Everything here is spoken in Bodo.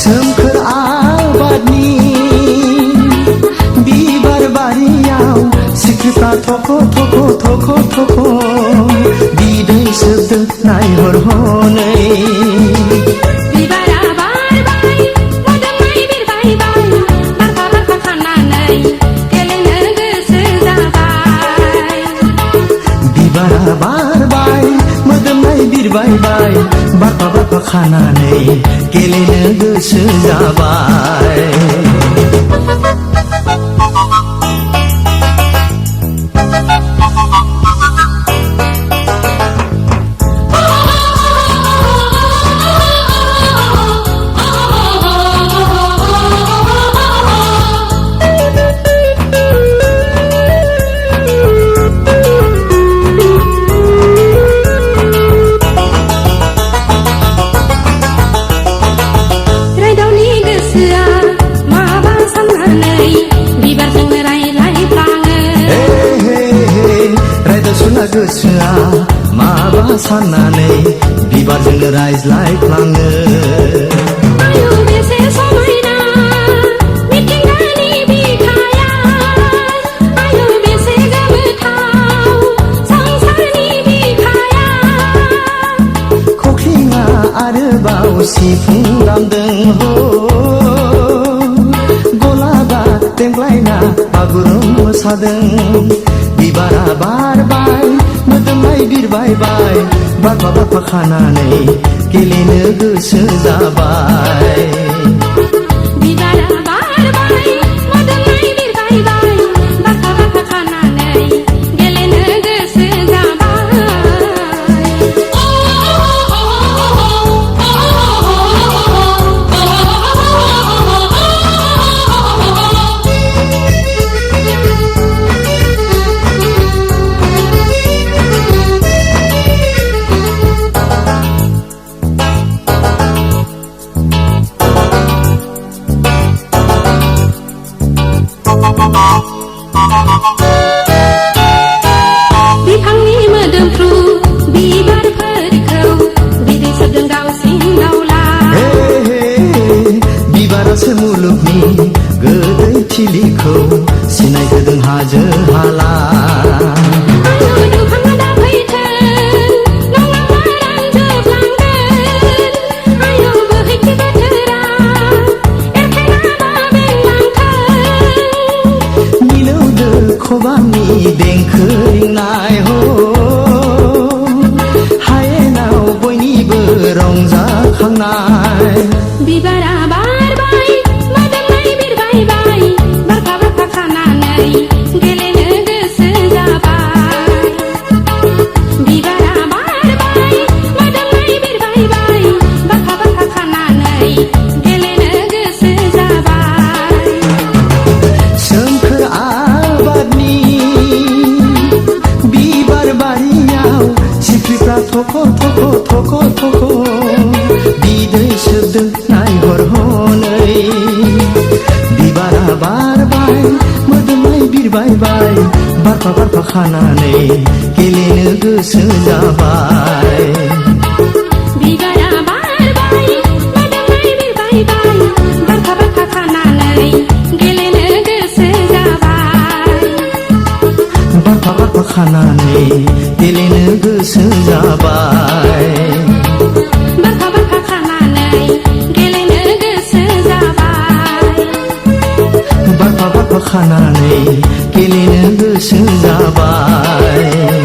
सोमखोर आबादनि बिबार बारियाव सिख्रिफ्रा थख' थख' थख' थख' बिदै सोबदों नायहर हनै बिबारा बारबाय मोदोमनाय बिरबायबाय बारफा बारफा खानानै गेलेनो गोसो जाबाय बिबारा बारबाय मोदोमनाय बिरबायबाय बारफा बारफा खानानै गेलेनो गोसो जाबाय गोसोआ माबा साननानै बिबारजोंनो रायज्लायफ्लाङो आयु बेसे समायना मिथिंगानि बिखाया आयु बेसे गोमोथाव संसारनि बिखाया खख्लिङा आरोबाव सिफुं दामदों हो गलाबा देंग्लायना बागुरुम मोसादों बिबारा बारबाय मोदोमनाय बिरबायबाय बारफा बारफा खानानै गेलेनो गोसो जाबाय बिबारा बारबाय मोदोमनाय बिरबायबाय बारफा बारफा खानानै गेलेनो गोसो जाबाय बिफांनि मोदोमफ्रु बिबारफोरखौ बिदै सोबदों दाउसिन दाउला बिबारासो मुलुगनि गोदै थिलिखौ सिनायहोदों हाजो हाला खबामनि देंखो रिंनाय हो हायेनाव बयनिबो रंजाखांनाय बिबारा बारबाय मोदोमनाय बिरबायबाय बारफा बारफा खानानै गेलेनो गोसो जाबाय बिबारा बारबाय मोदोमनाय बिरबायबाय बारफा बारफा खानानै गेलेनो गोसो जाबाय सोमखोर आबादनि बिबार बारियाव सिख्रिफ्रा थख' थख' थख' थख' बिदै सोबदों नायहर हनै बिबारा बारबाय मोदोमनाय बिरबायबाय बारफा बारफा खानानै गेलेनो गोसो जाबाय बिबारा बारबाय मोदोमनाय बिरबायबाय बारफा बारफा खानानै गेलेनो गोसो जाबाय बारफा बारफा खानानै गेलेनो गोसो जाबाय बारफा बारफा खानानै गेलेनो गोसो जाबाय बारफा बारफा खानानै गेलेनो गोसो जाबाय